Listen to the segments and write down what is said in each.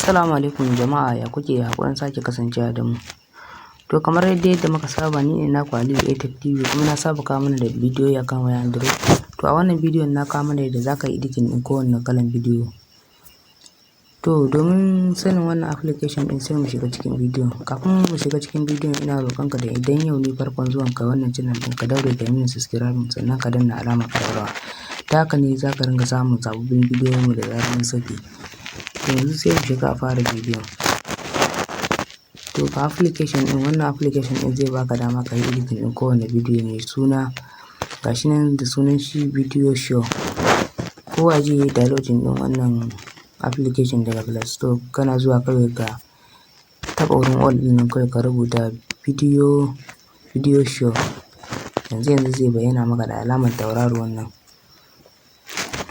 Assalamu alaikum jama'a, ya kuke haƙurin sake kasancewa da mu. To kamar yadda muka saba, ni ne naku Aliyu A-Tech TV, kuma na saba kawo mana da bidiyo akan wayar Android. To a wannan bidiyon na kawo mana yadda za ka yi editing ɗin kowanne kalan bidiyo. To domin sanin wannan application ɗin sai mu shiga cikin bidiyon. Kafin mu shiga cikin bidiyon, ina roƙonka da idan yau ne farkon zuwanka wannan channel ɗin, ka daure ka yi mini subscribe sannan ka danna alamar ƙararrawa. Ta haka ne za ka ringa samun sababbin bidiyoyinmu da zarar mun saki. To yanzu sai mu shiga a fara bidiyon. To ga application ɗin, wannan application ɗin zai baka dama ka yi editing ɗin kowane bidiyo mai suna, gashi nan da sunan shi Video Show. Kowa zai yi downloading ɗin wannan application daga Play Store, kana zuwa kawai ka taɓa wurin all ɗin nan kawai ka rubuta Video Show. Yanzu zai bayyana maka da alamar tauraruwan nan.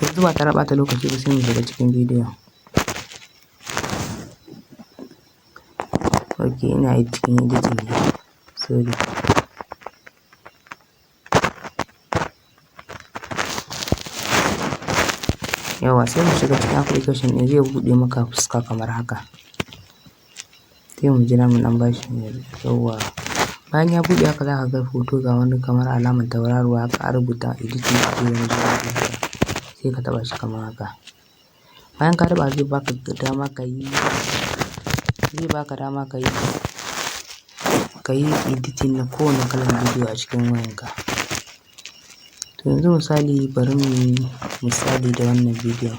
Yanzu ba tare ɓata lokaci ba sai mu shiga cikin bidiyon. Ok, ina cikin editing ne, sorry. Yawa, sai mu shiga cikin application ɗin, zai buɗe maka fuska kamar haka. Sai mu jira mu ɗan bashi yawa. Bayan ya buɗe haka za ka ga hoto ga wani kamar alamar tauraruwa haka a rubuta editing video, sai ka taɓa shi kamar haka. Bayan ka taɓa zai baka dama ka yi editing na kowane kalan bidiyo a cikin wayanka. To yanzu misali, bari mu yi misali da wannan bidiyon.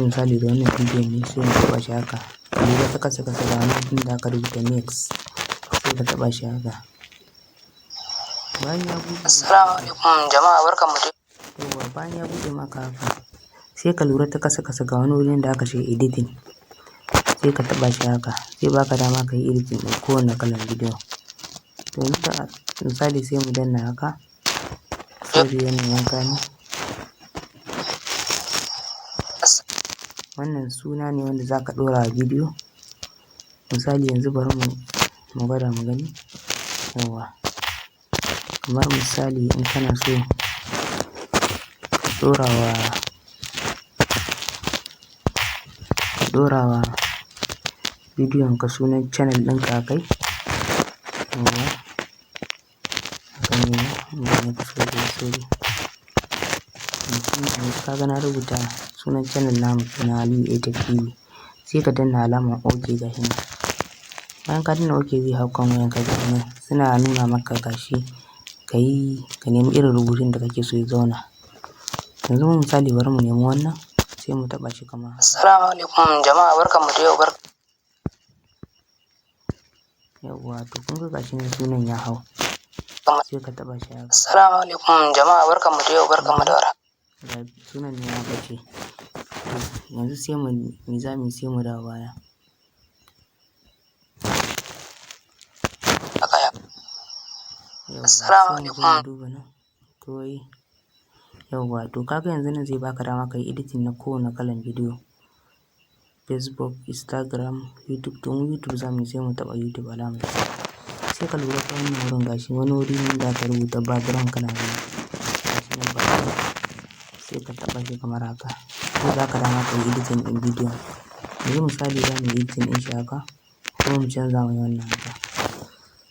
Misali da wannan bidiyon ne, sai mu taɓa shi haka. Ka lura ta ƙasa ga wani inda aka rubuta next, sai ka taɓa shi haka. Bayan ya buɗe, assalamu alaikum jama'a, barkanmu da yawa. Bayan ya buɗe maka haka, sai ka lura ta ƙasa ga wani wurin da aka ce editing, sai ka taɓa shi haka. Zai baka dama ka yi editing ɗin kowane kalan bidiyo. To yanzu misali sai mu danna haka, sai yana yanka ne. Wannan suna ne wanda za ka ɗora a bidiyo. Misali yanzu bari mu gwada mu gani. Yawa, kamar misali in kana so ka ɗora wa bidiyon ka sunan channel ɗinka a kai. Yawa, sorry. Ka ga na rubuta sunan channel namu na Aliyu A-Tech TV. Sai ka danna alamar OK gashi nan. Bayan ka danna OK zai hau kan wayanka gashi nan. Suna nuna maka gashi ka nemi irin rubutun da kake so ya zauna. Yanzu mu misali bari mu nemi wannan, sai mu taɓa shi kamar haka. Assalamu alaikum jama'a, barkanmu da yau. Yawwa, to kun ga gashi nan sunan ya hau. Sai ka taɓa shi haka. Assalamu alaikum jama'a, barkanmu da yau, barkanmu da warhaka. Sunan ne ya bace. Yanzu sai mu dawo baya. Assalamu alaikum. Duba nan kawai. Yawwa, to kaga yanzu nan zai baka dama ka yi editing na kowane kalan bidiyo. Facebook, Instagram, YouTube. To mu YouTube zamu yi, sai mu taɓa YouTube alamar. Sai ka lura ta wannan wurin gashi wani wuri ne da aka rubuta background kana gani. Gashi nan background. Sai ka taɓa shi kamar haka. Zai baka dama ka yi editing ɗin bidiyon. Yanzu misali za mu yi editing ɗin shi haka, kuma mu canza mai wannan haka.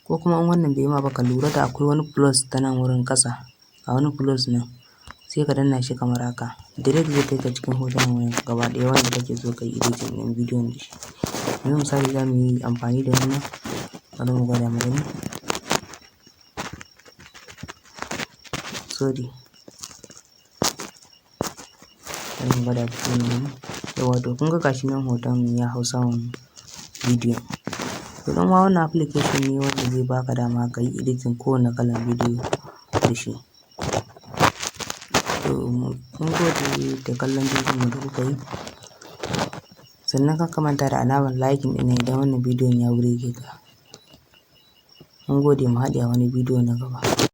Ko kuma in wannan bai ma ba, ka lura da akwai wani plus ta nan wurin ƙasa. A wani plus nan, sai ka danna shi kamar haka. Direct zai kai ka cikin hoton wayanka gaba ɗaya wanda kake so ka yi editing ɗin bidiyon da shi. Yanzu misali za mu yi amfani da wannan, bari mu gwada mu gani. Sorry. Bari mu gwada mu gani. Yawa, to kun ga gashi nan hoton ya hau saman bidiyon. To dan ma wannan application ne wanda zai baka dama ka yi editing kowane kalan bidiyo da shi. To kun gode da kallon bidiyon da kuka yi. Sannan ka manta da alamar liking ɗin idan wannan bidiyon ya burge ka. Mun gode, mu haɗu a wani bidiyo na gaba.